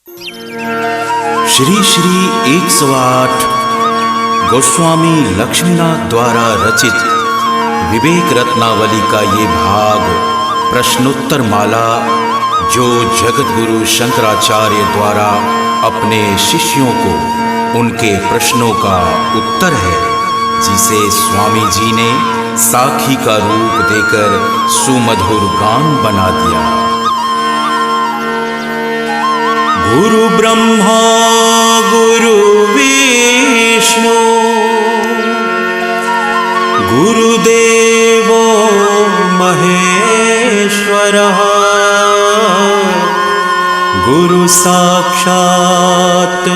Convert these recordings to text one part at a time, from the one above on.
श्री श्री 108 गोस्वामी लक्ष्मीनाथ द्वारा रचित विवेक रत्नावली का ये भाग प्रश्नोत्तर माला, जो जगतगुरु शंकराचार्य द्वारा अपने शिष्यों को उनके प्रश्नों का उत्तर है, जिसे स्वामी जी ने साखी का रूप देकर सुमधुर गान बना दिया। गुरु ब्रह्मा गुरु विष्णु गुरुदेवो महेश्वरः गुरु साक्षात्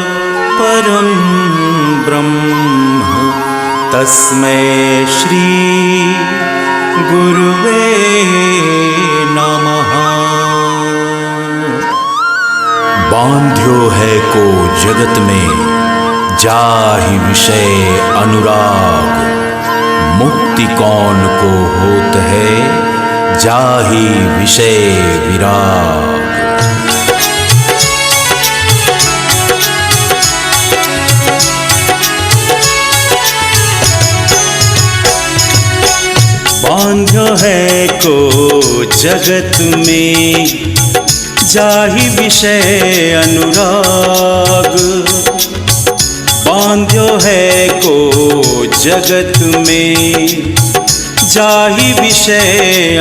परं ब्रह्म तस्मै श्री गुरुवे नमः। बांध्यो है को जगत में जाहि विषय अनुराग, मुक्ति कौन को होत है जाहि विषय विराग। बांध्यो है को जगत में जाहि विषय अनुराग, बांध्यो है को जगत में जाहि विषय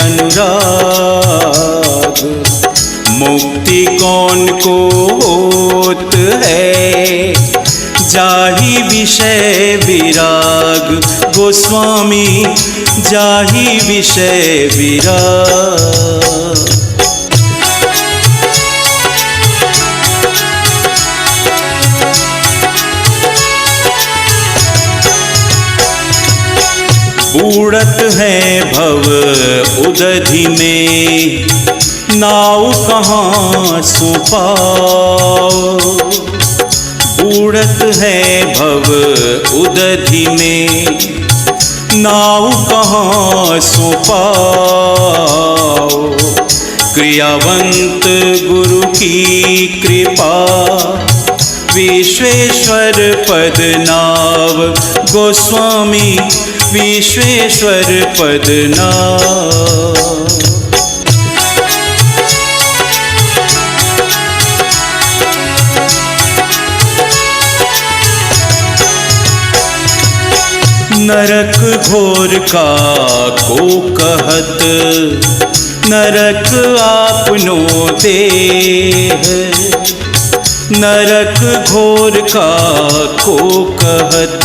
अनुराग। मुक्ति कौन को होत है जाहि विषय विराग। गोस्वामी जाहि विषय विराग। बूढ़त है भव उदधि में नाव कहाँ सो पाओ। बूढ़त है भव उदधि में नाव कहाँ सो पाओ। क्रियावंत गुरु की कृपा विश्वेश्वर पद नाव। गोस्वामी विश्वेश्वर पद नाव। नरक घोर का को कहत नरक आपनो देह। नरक घोर का को कहत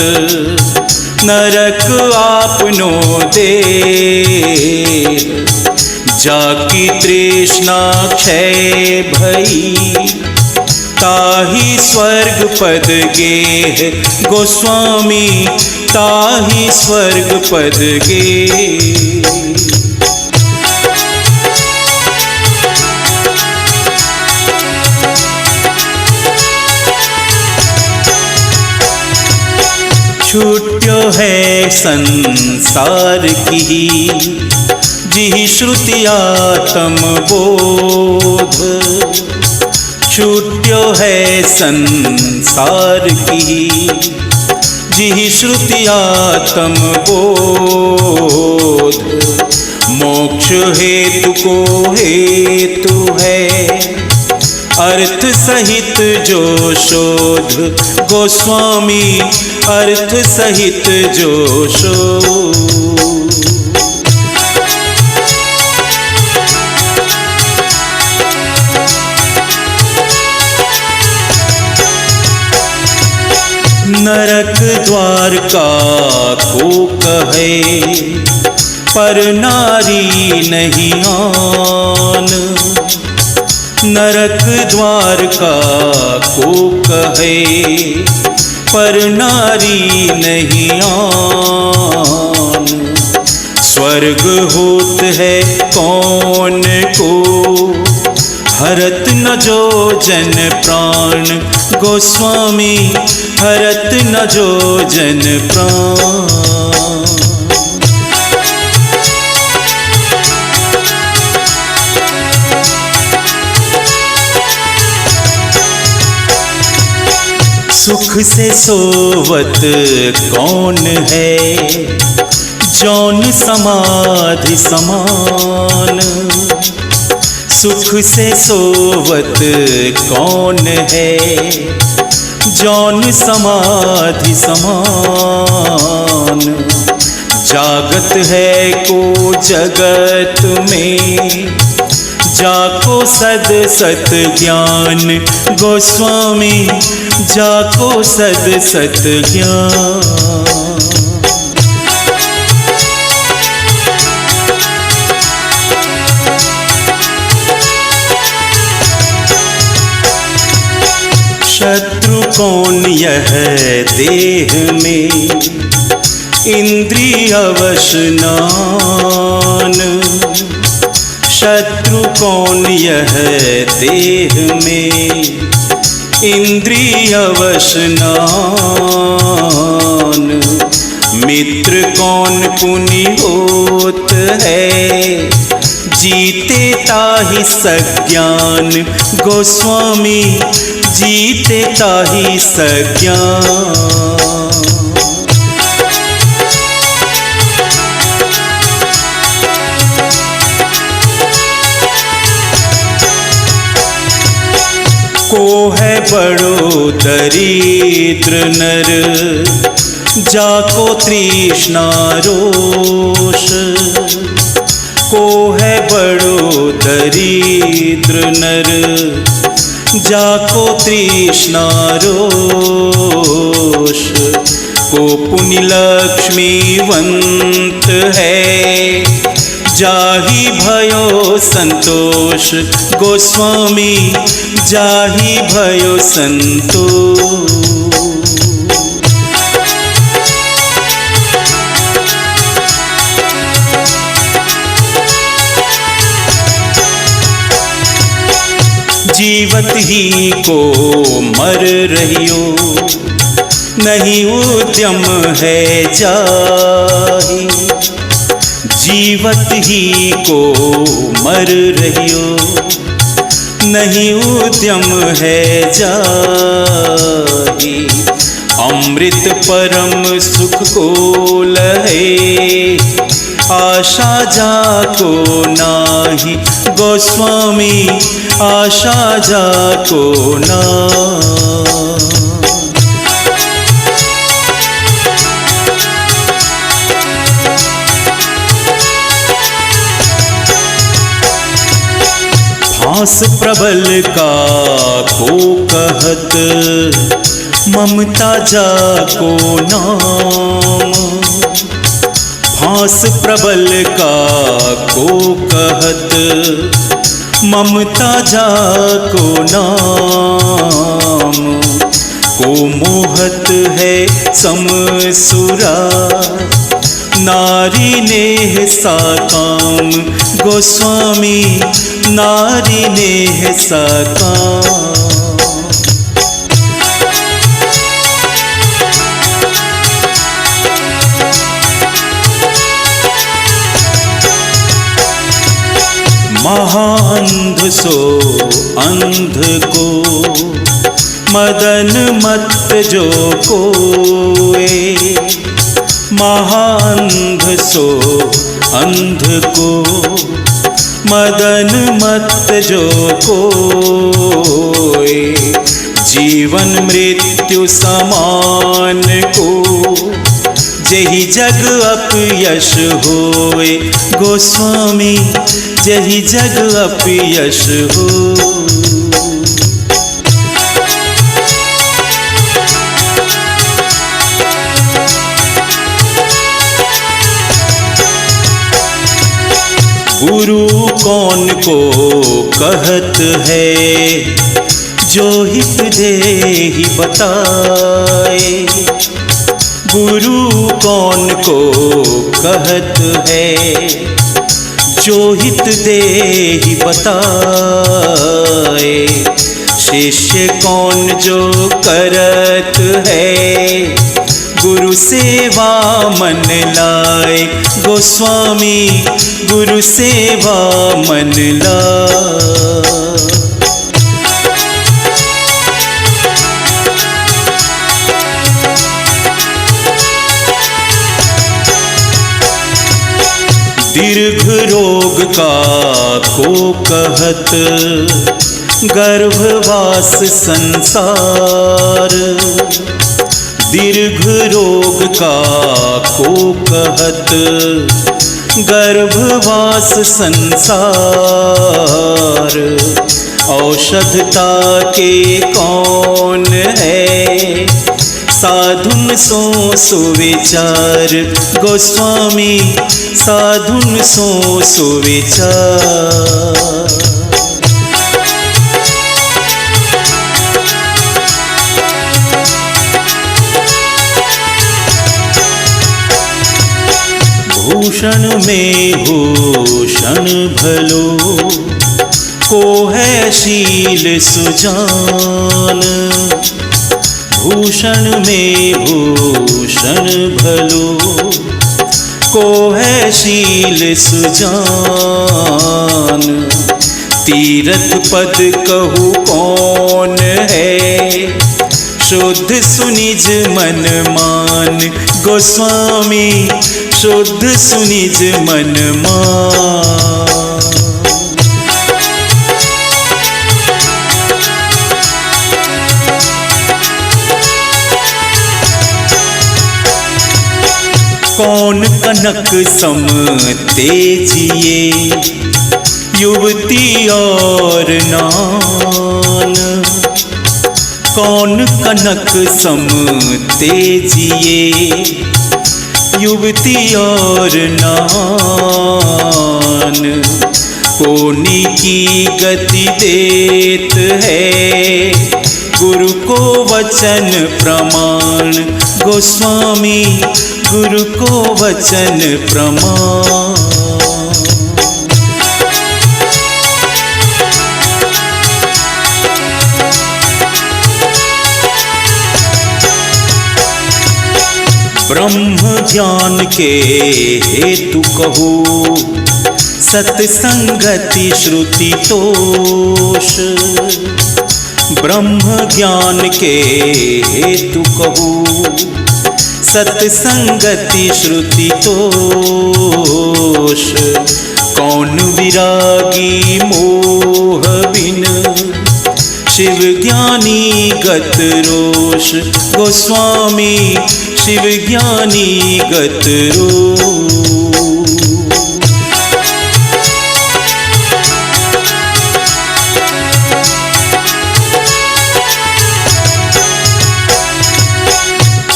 नरक आपनो देह। जाकी तृष्णा क्षय भई ताहि स्वर्ग पद गेह। गोस्वामी ताहि स्वर्ग पद गेह। छूट्यो है संसार की जिहि श्रुति आत्म बोध। छूट्यो है संसार की जिहि श्रुति आत्म बोध। मोक्ष हेतु को हेतु है अर्थ सहित जो शोध। गोस्वामी अर्थ सहित जो शोध। नरक द्वार का को कहे पर नारी नहीं आन। नरक द्वार का को कहे पर नारी नहीं आन। स्वर्ग होत है कौन को हरत न जो जन प्राण। गोस्वामी हरत न जो जन प्राण। सुख से सोवत कौन है, जौन समाधि समान। सुख से सोवत कौन है, जौन समाधि समान। जागत है को जगत में, जाको सद सत ज्ञान। गोस्वामी जाको सद सत ज्ञान। शत्रु कौन यह देह में, इंद्रिय वश नान। शत्रु कौन यह देह में, इंद्रिय वश नान। मित्र कौन पुनि होत है, जीते ताहि सज्ञान। गोस्वामी जीते ताहि सज्ञान। को है बड़ो दरिद्र नर, जाको तृष्णा रोष। को है बड़ो दरिद्र नर, जाको तृष्णा रोष। को पुण्य लक्ष्मीवंत है, जाहि भयो संतोष। गोस्वामी जाहि भयो संतोष। जीवत ही को मर रहियो, नहीं उद्यम है जाहि। जीवत ही को मर रहियो, नहीं उद्यम है जाहि। अमृत परम सुख को लहे, आशा जाको नाही। गोस्वामी आशा जाको नाही। फांस प्रबल का को कहत, ममता जाको नाम। फांस प्रबल का को कहत, ममता जाको नाम। को मोहत है समसुरा, नारी नेह सा काम। गोस्वामी नारी नेह सा काम। महाअंध सो अंध को, मदन मत जो कोए। महाअंध सो अंध को, मदन मत जो कोए। जीवन मृत्यु समान को, जही जग अपयश होए। गोस्वामी जही जग अपयश हो। गुरु कौन को कहत है, जो हित देहि बताए। गुरु कौन को कहत है, जो हित देहि बताए। शिष्य कौन जो करत है, गुरु सेवा मन लाए। गोस्वामी गुरु सेवा मन लाए। दीर्घ रोग का को कहत गर्भवास संसार। दीर्घ रोग का को कहत गर्भवास संसार। औषधता के कौन है साधुन सो सुविचार। गोस्वामी साधुन सो सुविचार। भूषण में भूषण भलो को है शील सुजान। भूषण में भूषण भलो को है शील सुजान। तीरथ पद कहु कौन है शुद्ध सुनिज मन मान। गोस्वामी शुद्ध सुनिज मन मान। कौन कनक सम तेजिए युवती और नान। कौन कनक सम तेजिए युवती और नान। कोनी की गति देत है गुरु को वचन प्रमाण। गोस्वामी गुरु को वचन प्रमाण। ब्रह्म ज्ञान के हेतु कहू सत्संगति श्रुति तोष। ब्रह्म ज्ञान के हेतु कहू सत्संगति श्रुति तोष। कौन विरागी मोह बिन शिव ज्ञानी गत रोष। गोस्वामी शिव ज्ञानी गत रोष।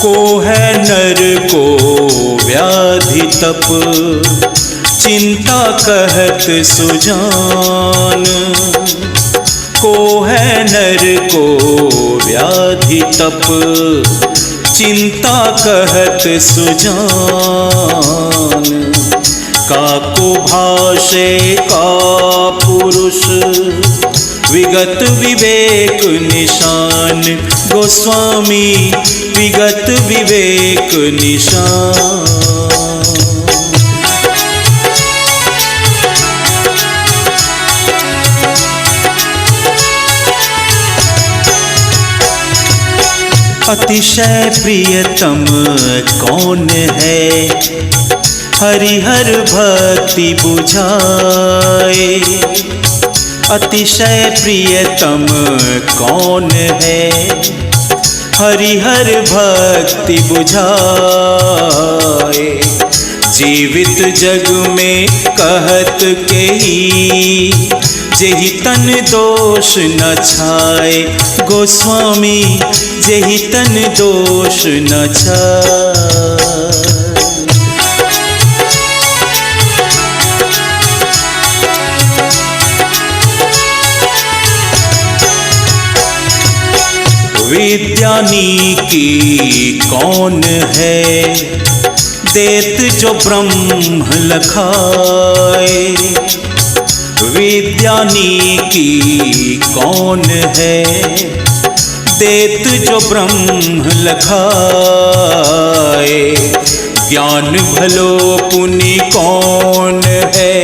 को है नर को व्याधि तप चिंता कहत सुजान। को है नर को व्याधि तप चिंता कहत सुजान। काको भाषे का पुरुष विगत विवेक निशान। गोस्वामी विगत विवेक निशान। अतिशय प्रियतम कौन है हरिहर भक्ति बुझाए। अतिशय प्रियतम कौन है हरिहर भक्ति बुझाए। जीवित जग में कहत के ही जेहि तन दोष न छाए। गोस्वामी जेहि तन दोष न छाए। विद्यानी की कौन है देत जो ब्रह्म लखाए। विद्यानी की कौन है देत जो ब्रह्म लखाए। ज्ञान भलो पुनि कौन है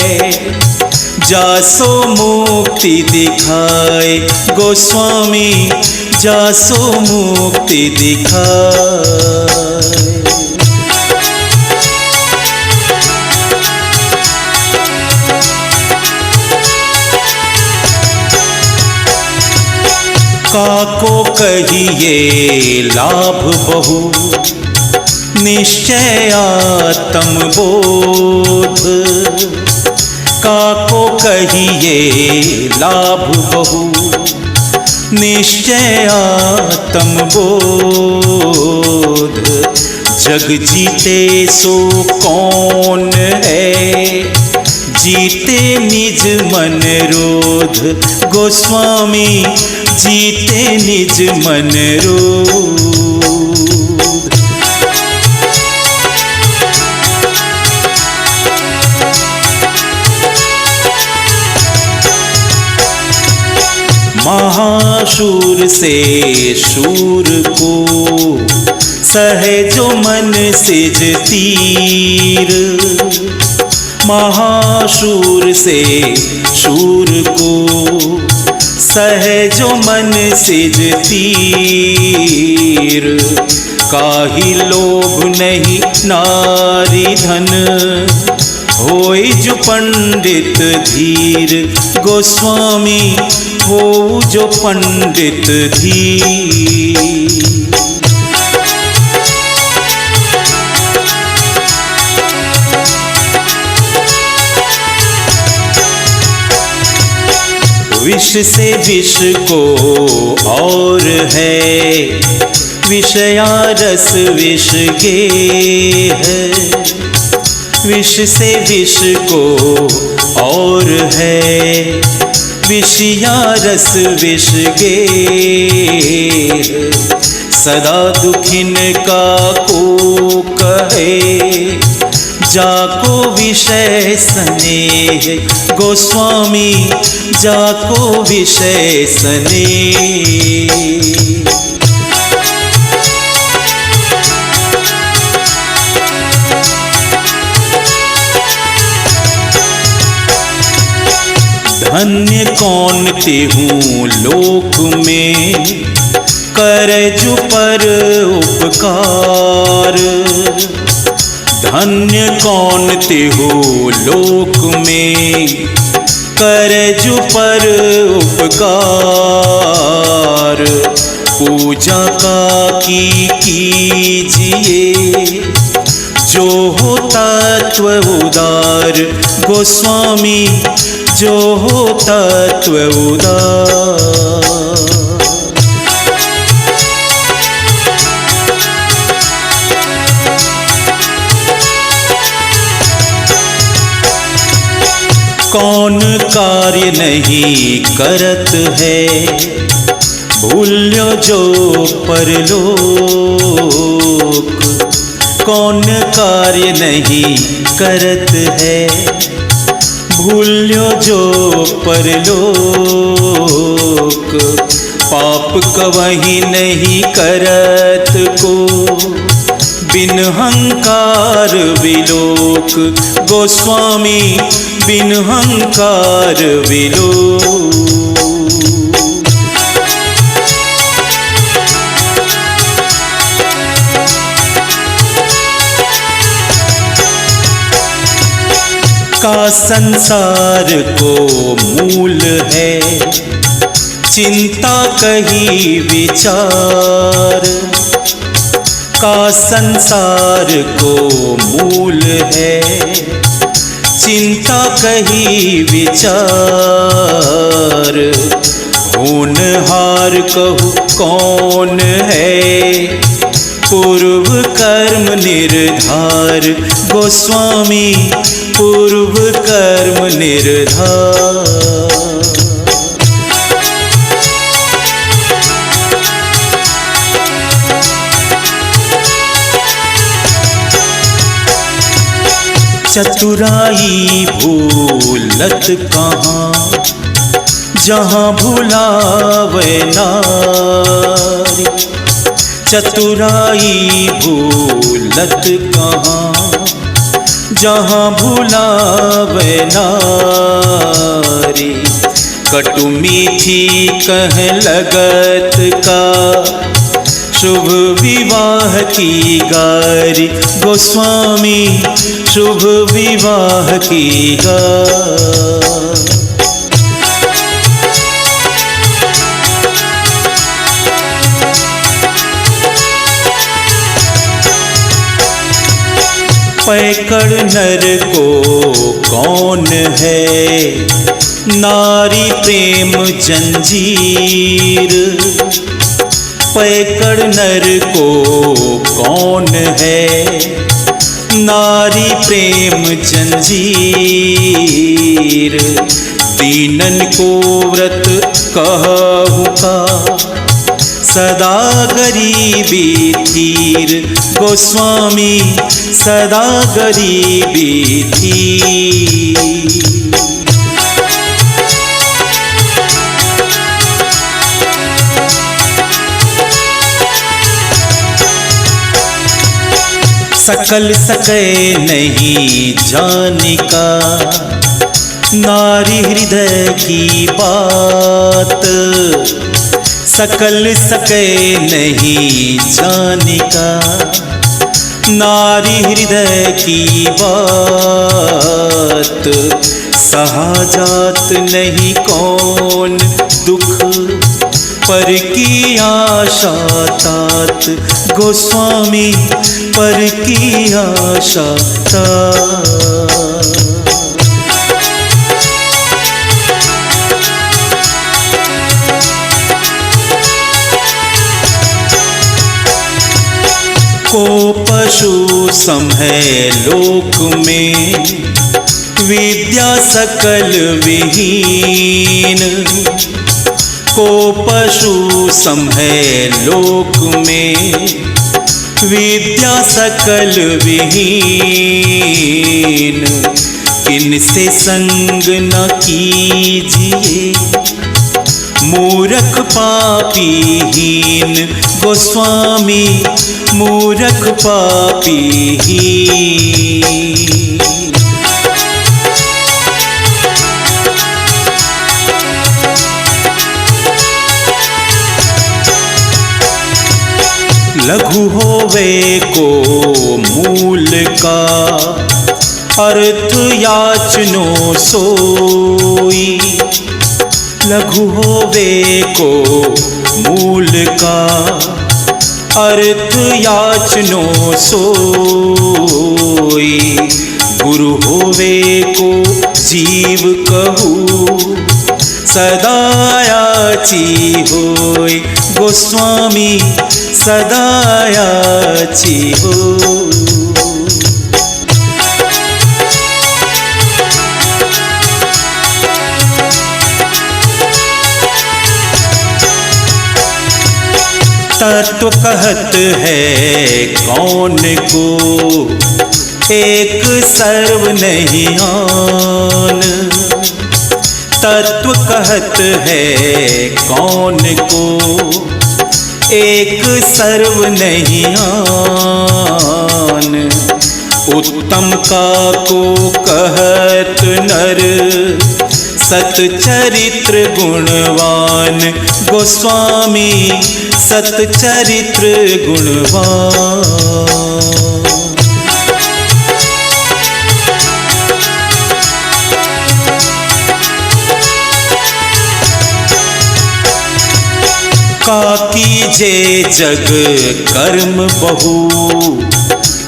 जासो मुक्ति दिखाए। गोस्वामी जासो मुक्ति दिखाए। काको कहिए लाभ बहु निश्चय आत्म बोध। काको कहिए लाभ बहु निश्चय आत्म बोध। जग जीते सो कौन है जीते निज मन रोध। गोस्वामी जीते निज मन रोध। महाशूर से शूर को सहजो मन सिज तीर। महाशूर से शूर को सहजो मन सिज तीर। काहि लोभ नहीं नारी धन होय जो पंडित धीर। गोस्वामी हो जो पंडित धीर। विष से विष को और है विषया रस विष गे है। विष से विष को और है विषया रस विष गे। सदा दुखिन का को कहे जाको विषय स्नेह। गोस्वामी जाको विषय स्नेह। धन्य कौन तेहूँ लोक में करे जो पर उपकार। धन्य कौन तेहूँ लोक में करे जो पर उपकार। पूजा का कीजिए जो हो तत्व उदार। गोस्वामी जो हो तत्व उदार। कौन कार्य नहीं करत है भूल्यो जो परलोक। कौन कार्य नहीं करत है भूल्यो जो परलोक। पाप कवही नहीं करत को बिन हंकार विलोक। गोस्वामी बिन हंकार विलोक। का संसार को मूल है चिंता कही विचार। का संसार को मूल है चिंता कही विचार। होनहार कहू कौन है पूर्व कर्म निर्धार। गोस्वामी पूर्व कर्म निर्धार। चतुराई भूलत कहाँ जहाँ भुलावे नारी। चतुराई भूलत कहाँ जहाँ भुलावे नारी। कटु मीठी कह लगत का शुभ विवाह की गारी। गोस्वामी शुभ विवाह की गारी। पैकड़ नर को कौन है, नारी प्रेम जंजीर। पैकड़ नर को कौन है, नारी प्रेम जंजीर। दीनन को व्रत कहूँ का, सदा गरीबी थीर। गोस्वामी सदा गरीबी थीर। सकल सके नहीं जाने का, नारी हृदय की बात। सकल सके नहीं जाने का, नारी हृदय की बात। सहाजात नहीं कौन दुख, पर की आशा तात। गोस्वामी पर की आशा तात। को पशु सम है लोक में, विद्या सकल विहीन। को पशु सम है लोक में, विद्या सकल विहीन। किनसे संग न कीजिए, मूरख पापीहीन। गोस्वामी मूरख पापीहीन। लघु होवे को मूल का, अर्थ याचनो सोई। लघु होवे को मूल का, अर्थ याचनो सोई। गुरु होवे को जीव कहूँ, सदा याची होय। गोस्वामी सदा याची हो। तत्व कहत है कौन को, एक सर्व नहीं आन। तत्व कहत है कौन को, एक सर्व नहीं आन। उत्तम का को कहत नर, सतचरित्र गुणवान। गोस्वामी सतचरित्र गुणवान। काकी जे जग कर्म बहु,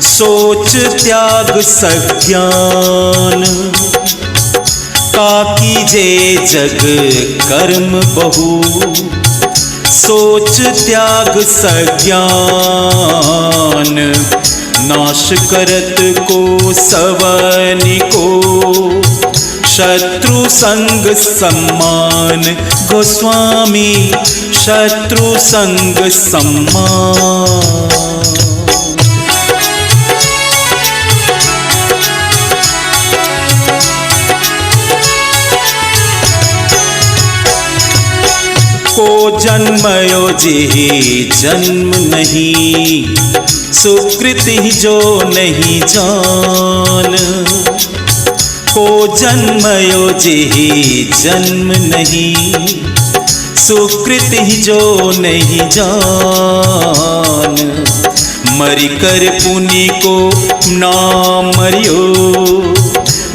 सोच त्याग सज्ञान। काकी जे जग कर्म बहु, सोच त्याग सज्ञान। नाश करत को सवनि को, शत्रु संग सम्मान। गोस्वामी शत्रु संग सम्मान। को जन्मयो जिहि जन्म नहीं, सुकृति जो नहीं जान। को जन्मयो जिहि जन्म नहीं, सुकृति जो नहीं जान। मरि कर पुनि को नाम मरियो,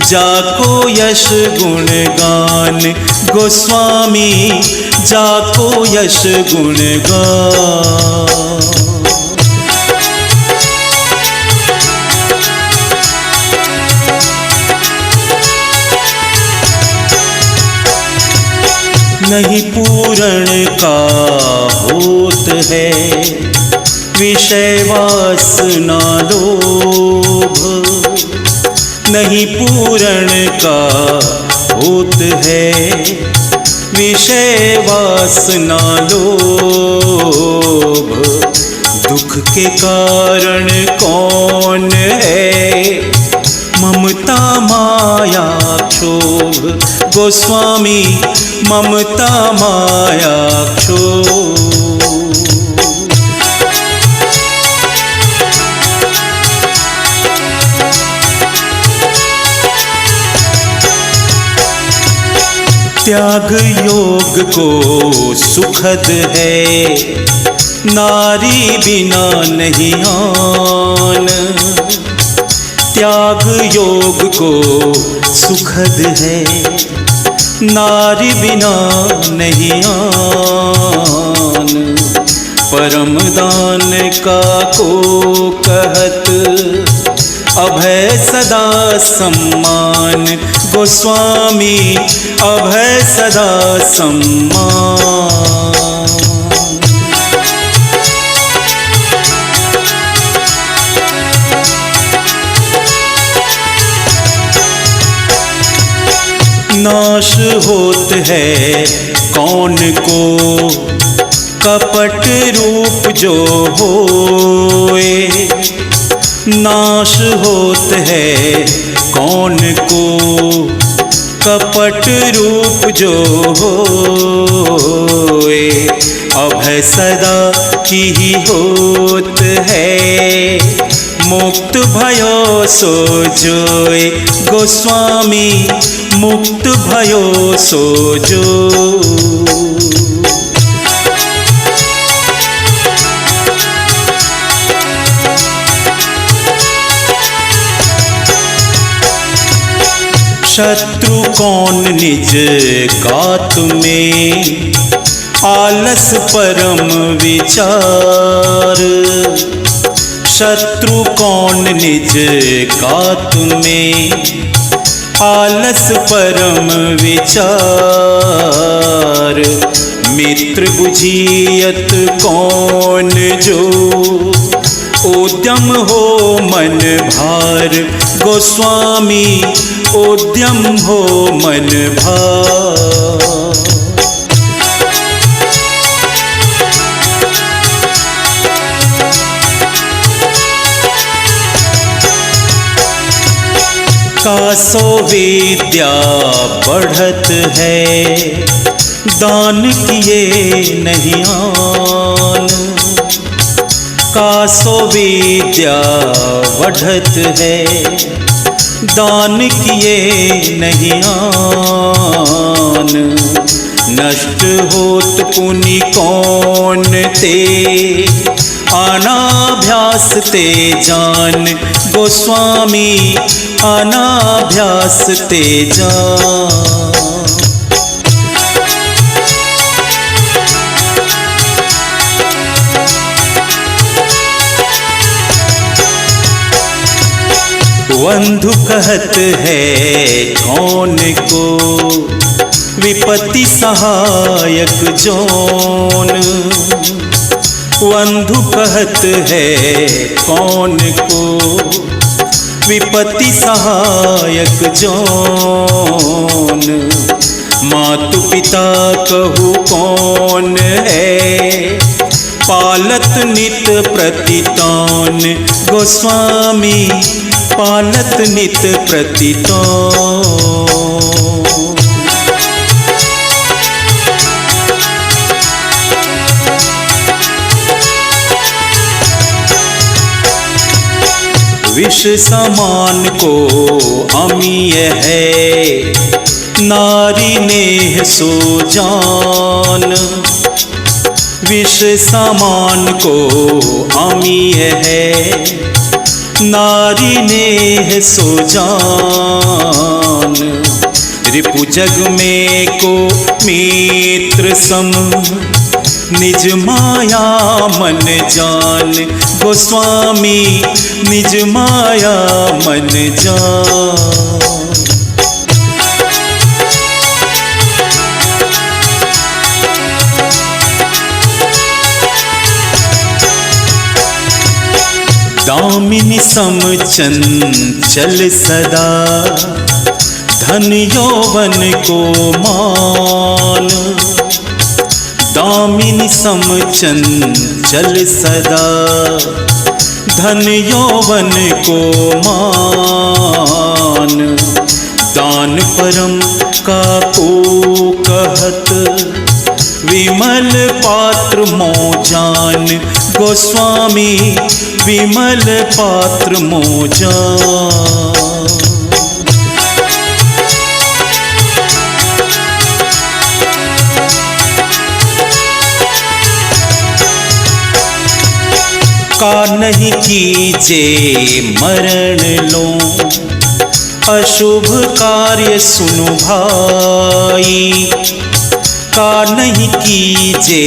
जाको यश गुणगान। गोस्वामी जाको यश गुणगान। नहीं पूरण का होत है विषय वासना लोभ। नहीं पूरण का होत है विषय वासना लोभ। दुख के कारण कौन है ममता माया क्षोभ। गोस्वामी ममता माया क्षोभ। त्याग योग को सुखद है नारी बिना नहीं आन। त्याग योग को सुखद है नारी बिना नहीं आन। परम दान का को कहत अभय सदा सम्मान। गोस्वामी अभय सदा सम्मान। नाश होत है कौन को कपट रूप जो होए। नाश होत है कौन को कपट रूप जो होए। अभय सदा की ही होत है मुक्त भयो सो जोए। गोस्वामी मुक्त भयो सो जो। शत्रु कौन निज गात में आलस परम विचार। शत्रु कौन निज गात में आलस परम विचार। मित्र बुझियत कौन जो उद्यम हो मन भार। गोस्वामी उद्यम हो मन भार। कासो विद्या बढ़त है दान किए नहीं आन। कासो विद्या बढ़त है दान किए नहीं आन। नष्ट होत पुनि कौन ते अनाभ्यास ते जान। गोस्वामी अनाभ्यास ते जान। बंधु कहत है कौन को विपत्ति सहायक जोन। बंधु कहत है कौन को विपत्ति सहायक जोन। मातु पिता कहु कौन है पालत नित प्रतितान। गोस्वामी पालत नित प्रतितान। विष समान को अमीय है नारी नेह सो जान। विष समान को अमीय है नारी नेह सो जान। रिपु जग में को मित्र सम निज माया मन जान। गोस्वामी निज माया मन जान। दामिनी सम चंचल सदा, धन यौवन को मान। दामिनी सम चंचल सदा, धन यौवन को मान। दान परम का को कहत, विमल पात्र मोजान। गोस्वामी विमल पात्र मोजान। का नहीं कीजे मरण लो, अशुभ कार्य सुनो भाई। का नहीं कीजे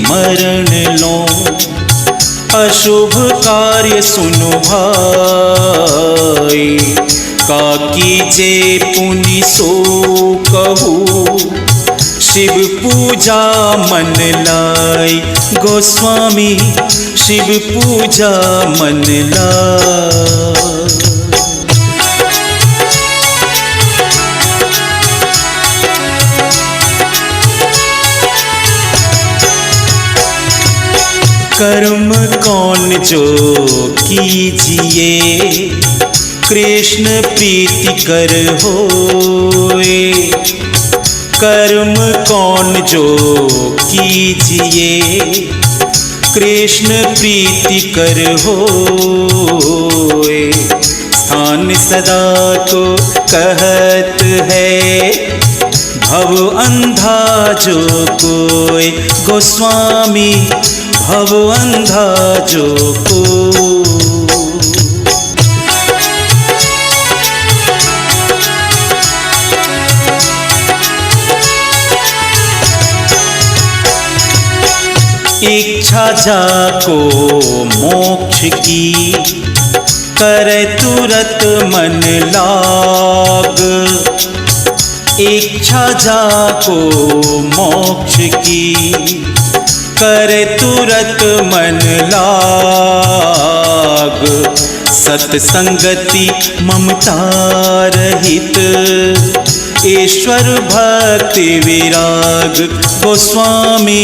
मरण लो, अशुभ कार्य सुनो भाई। का कीजे पुनि सो कहू, शिव पूजा मन लाई। गोस्वामी शिव पूजा मन लाई। कर्म कौन जो कीजिए, कृष्ण प्रीति कर होए। कर्म कौन जो कीजिए, कृष्ण प्रीति कर होए। स्थान सदा को कहत है, भव अंधा जो कोई। गोस्वामी भव अंधा जो को। इच्छा जाको मोक्ष की, करे तुरत मन लाग। इच्छा जाको मोक्ष की, करे तुरत मन लाग। सत्संगति ममता रहित, ईश्वर भक्ति विराग। गोस्वामी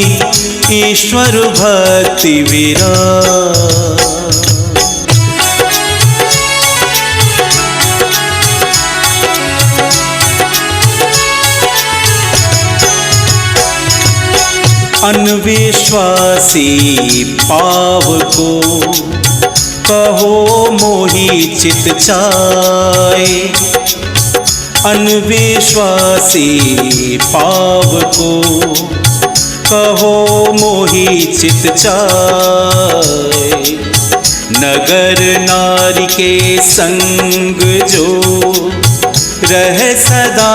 ईश्वर भक्ति विराग। अनविश्वासी पाव को, कहो मोहि चित चाय। अनविश्वासी पाव को, कहो मोहि चित चाय। नगर नारी के संग जो, रह सदा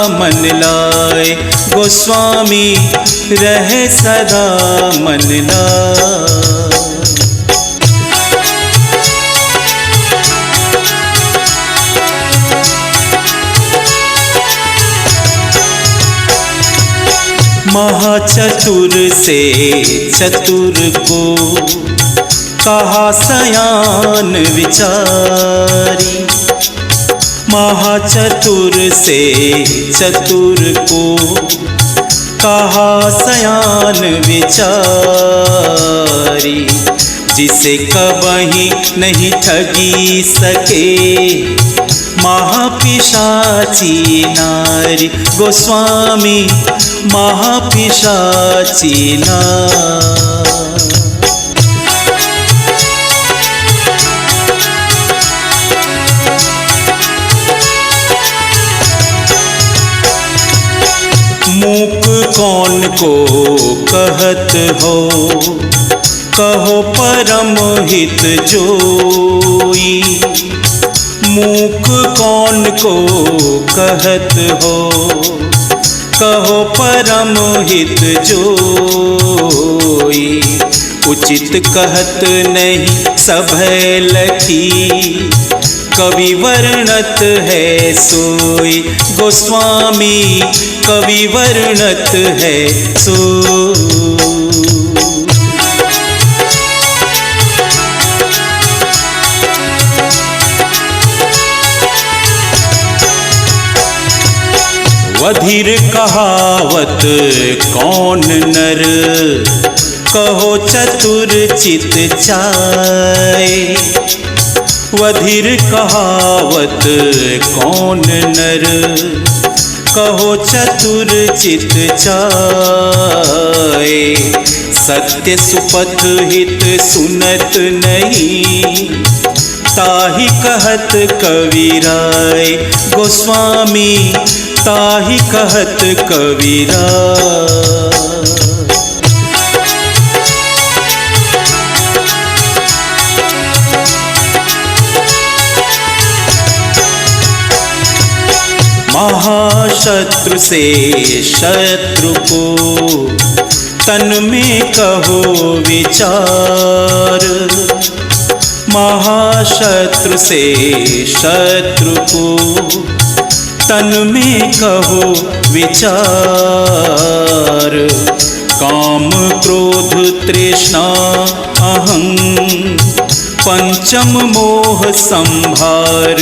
मन लाए। गोस्वामी रह सदा मन लाए। महाचतुर से चतुर को, कहा सयान विचारी। महाचतुर से चतुर को, कहा सयान विचारी। जिसे कबही नहीं ठगी सके, महापिशाची नारी। गोस्वामी महापिशाची नारी। मूक कौन को कहत हो, कहो परम हित जोई। मूक कौन को कहत हो, कहो परम हित जोई। उचित कहत नहीं सभय लखी, कवि वर्णत है सोई। गोस्वामी कवि वर्णत है सोई। अधीर कहावत कौन नर, कहो चतुर चित चाय। वधीर कहावत कौन नर, कहो चतुर चित चाय। सत्य सुपथ हित सुनत नहीं, ताहि कहत कबीराय। गोस्वामी ताहि कहत कबीराय। महाशत्रु से शत्रु को तन में कहो विचार। महाशत्रु से शत्रु को तन में कहो विचार। काम क्रोध तृष्णा अहं, पंचम मोह संभार।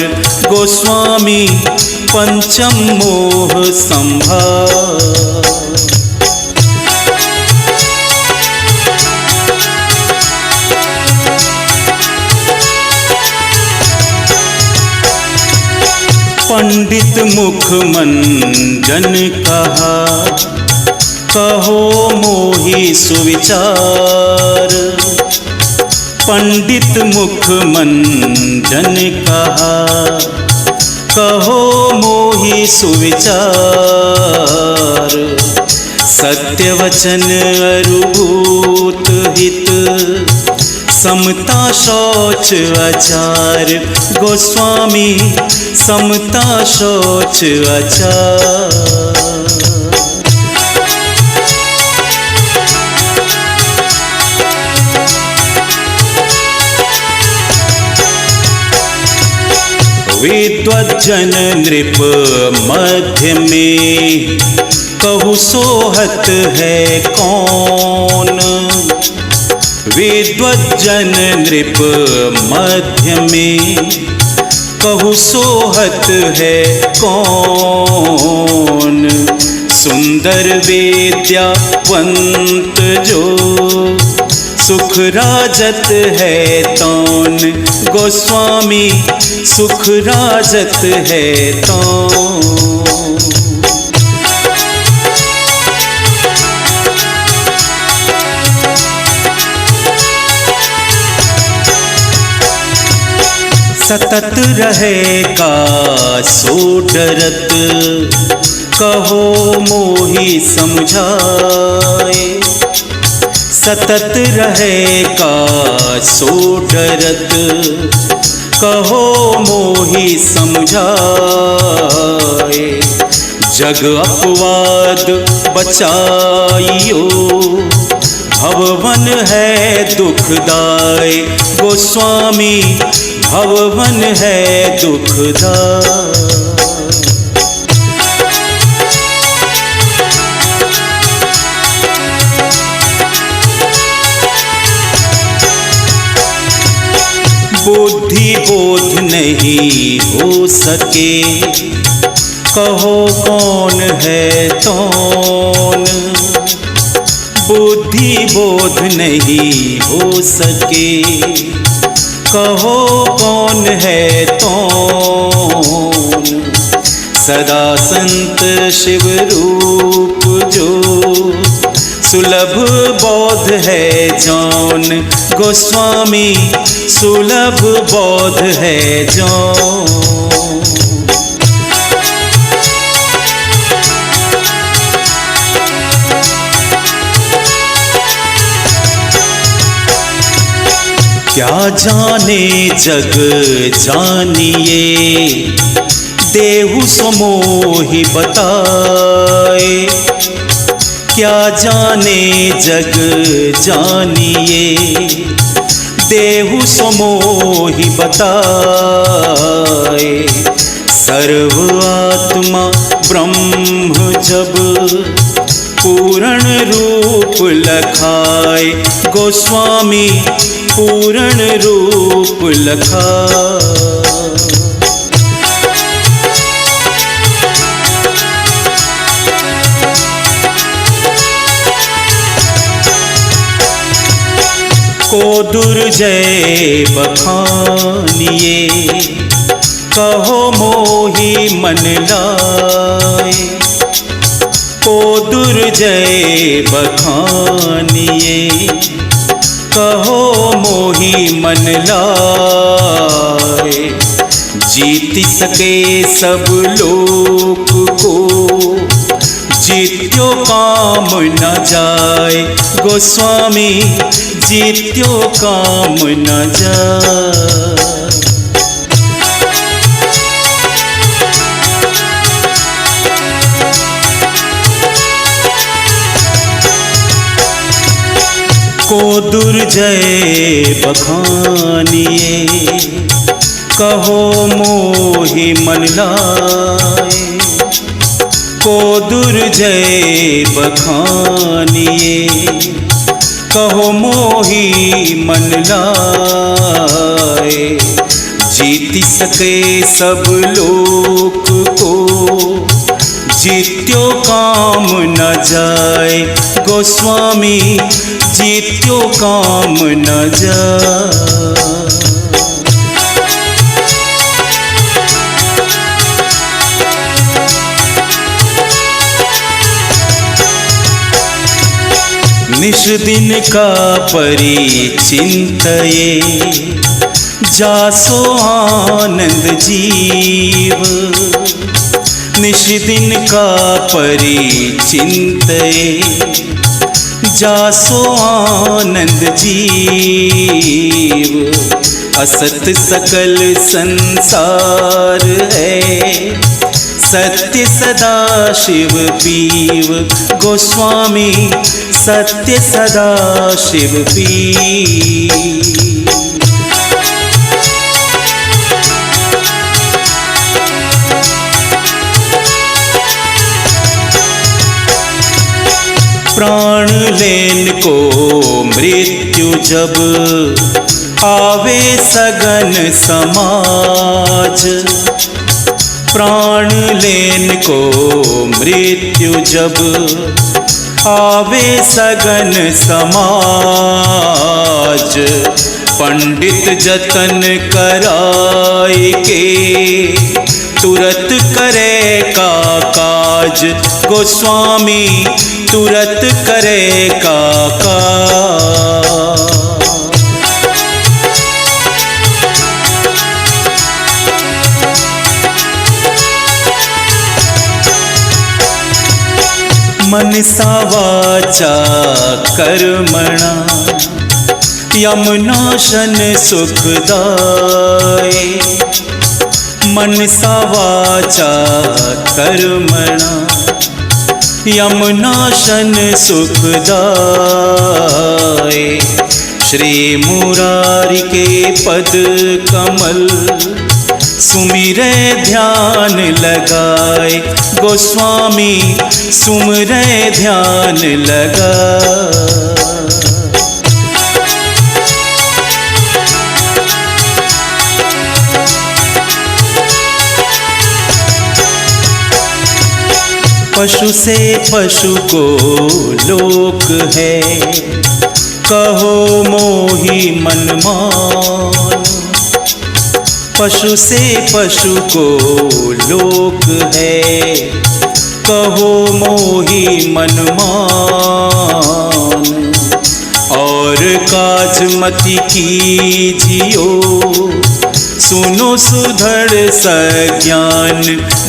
गोस्वामी पंचम मोह संभार। पंडित मुख मंजन कहा, कहो मोहि सुविचार। पंडित मुख मंजन कहा, कहो मोहि सुविचार। सत्य वचन अरुभूत हित, समता शौच आचार। गोस्वामी समता शौच आचार। विद्वज्जन नृप मध्य में, कहु सोहत है कौन। विद्वज्जन नृप मध्य में, कहु सोहत है कौन। सुंदर विद्यावंत जो, सुख राजत है तौन। गोस्वामी सुख राजत है तौन। सतत रहेगा सो डरत, कहो मोहि समझाए। सतत रहेगा सो डरत, कहो मोहि समझाए। जग अपवाद बचाइयो, भववन है दुखदाय। गोस्वामी भववन है दुखदाय। बुद्धि बोध नहीं हो सके, कहो कौन है कौन। बुद्धि बोध नहीं हो सके, कहो कौन है कौन। सदा संत शिव रूप जो, सुलभ बोध है जौन। गोस्वामी सुलभ बोध है जौन। क्या जाने जग जानिए, देहु सो मोहि बताए। क्या जाने जग जानिए, देहु सो मोहि बताए। सर्व आत्मा ब्रह्म जब, पूर्ण रूप लखाए। गोस्वामी पूर्ण रूप लखाए। को दुर्जय बखानिए, कहो मोहि मन लाए। को दुर्जय बखानिए, कहो मोहि मन लाए। जीत सके सब लोक को, जीत्यो काम न जाए। गोस्वामी जीत्यो काम न जाए। को दुर्जय बखानिए, कहो मोहि मन लाए। को दुर्जय बखानिए, कहो मोहि मन लाए। जीत सके सब लोक को, जीत्यो काम न जाए। गोस्वामी जीत्यो काम न जाए। निश दिन का परिचिंतये, जासो आनंद जीव। निश दिन का परिचिंतये, जासो आनंद जीव। असत सकल संसार है, सत्य सदा शिव पीव। गोस्वामी सत्य सदा शिव पीव। प्राण लेन को मृत्यु जब, आवे सगन समाज। प्राण लेन को मृत्यु जब, आवे सगन समाज। पंडित जतन कराए के, तुरत करे का काज। गोस्वामी तुरत करे का काज। मनसा वाचा कर्मणा, यमनाशन सुखदाय। मनसा वाचा कर्मणा, यमनाशन सुखदाय। श्री मुरारी के पद कमल, सुमिरे ध्यान लगाए। गोस्वामी सुमिरे ध्यान लगाए। पशु से पशु को लोक है, कहो मोहि मन मान। पशु से पशु को लोक है, कहो मोहि मन मान। और काज मति कीजियो, सुनो सुधड़ सज्ञान।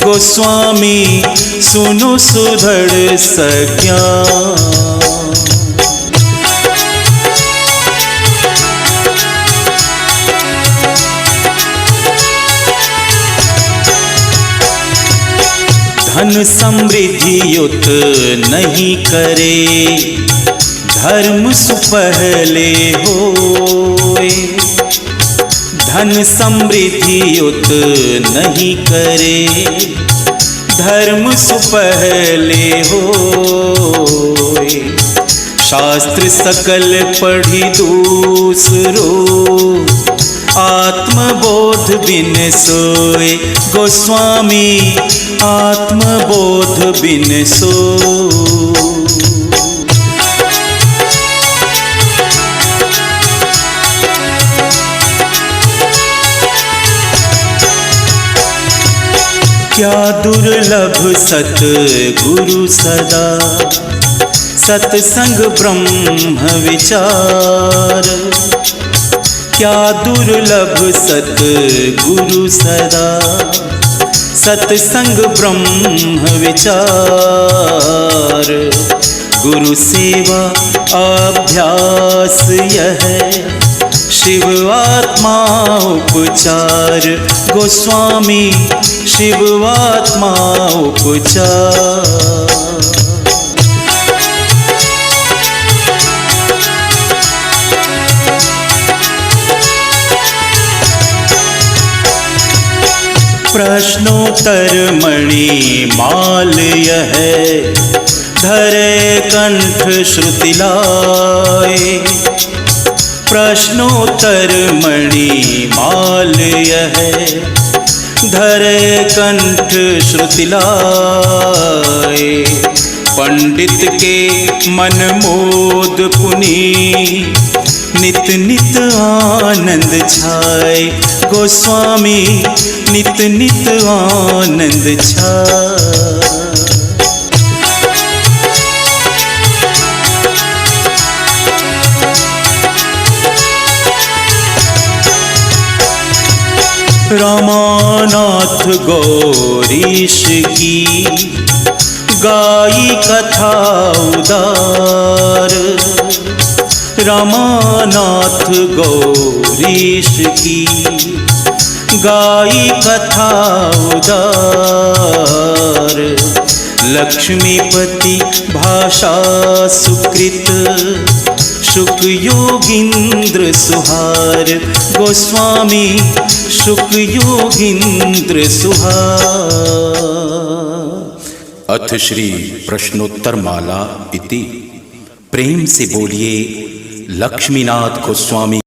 गोस्वामी सुनो सुधड़ सज्ञान। धन समृद्धि युत नहीं करे, धर्म सुपहले होए। धन समृद्धि युत नहीं करे, धर्म सुपहले होए। शास्त्र सकल पढ़ी दूसरो, आत्मबोध बिन सोए। गोस्वामी आत्मबोध बिन सोए। क्या दुर्लभ सतगुरु सदा, सत्संग ब्रह्म विचार। क्या दुर्लभ सतगुरु सदा, सत्संग ब्रह्म विचार। गुरु सेवा अभ्यास यह शिव आत्मा उपचार। गोस्वामी शिव आत्मा उपचार। प्रश्नोत्तर मणि माल यह धरे कंठ श्रुति लाए। प्रश्नोत्तर मणि माल यह धरे कंठ श्रुति लाए। पंडित के मन मोद पुनि, नित नित आनंद छाए। गोस्वामी नित नित आनंद छाए। रामानाथ गौरीश की गाई कथा उदार। रामानाथ गौरीश की गाई कथा उदार। लक्ष्मीपति भाषा सुकृत, शुक योगींद्र सुहार। गोस्वामी शुक योगींद्र सुहार। अथ श्री प्रश्नोत्तर माला इति। प्रेम से बोलिए लक्ष्मीनाथ गोस्वामी